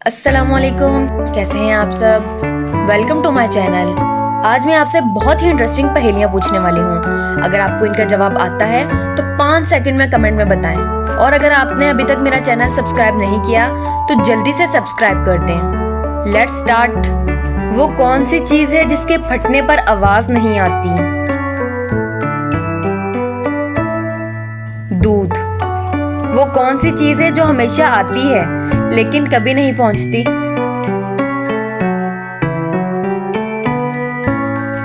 अस्सलामुअलैकुम, कैसे हैं आप सब। Welcome to my channel. आज मैं आपसे बहुत ही इंटरेस्टिंग पहेलियां पूछने वाली हूँ। अगर आपको इनका जवाब आता है तो 5 सेकंड में कमेंट में बताएं। और अगर आपने अभी तक मेरा चैनल सब्सक्राइब नहीं किया तो जल्दी से सब्सक्राइब कर दें। Let's start. वो कौन सी चीज है जिसके फटने पर आवाज नहीं आती? दूध। वो कौन सी चीज है जो हमेशा आती है लेकिन कभी नहीं पहुंचती?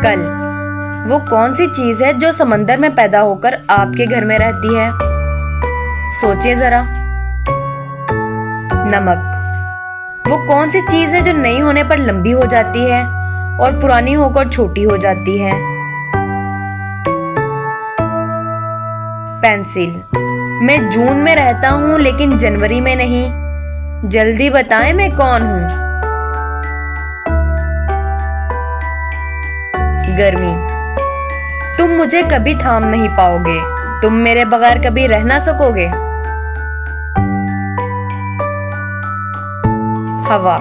कल। वो कौन सी चीज है जो समंदर में पैदा होकर आपके घर में रहती है? सोचिए जरा। नमक। वो कौन सी चीज है जो नई होने पर लंबी हो जाती है और पुरानी होकर छोटी हो जाती है? पेंसिल। मैं जून में रहता हूँ लेकिन जनवरी में नहीं। जल्दी बताएं मैं कौन हूँ? गर्मी। तुम मुझे कभी थाम नहीं पाओगे, तुम मेरे बगैर कभी रह ना सकोगे। हवा।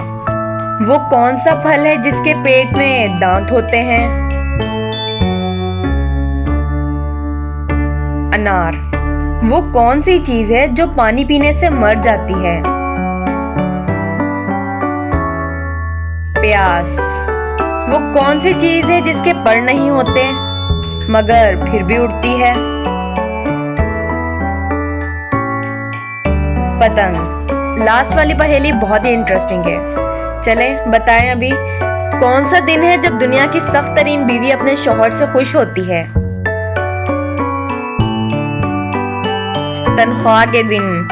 वो कौन सा फल है जिसके पेट में दांत होते हैं? अनार। वो कौन सी चीज है जो पानी पीने से मर जाती है? प्यास। वो कौन सी चीज है जिसके पर नहीं होते मगर फिर भी उड़ती है? पतंग। लास्ट वाली पहेली बहुत ही इंटरेस्टिंग है। चलें बताएं अभी, कौन सा दिन है जब दुनिया की सख्त तरीन बीवी अपने शौहर से खुश होती है? तनख्वाह के दिन।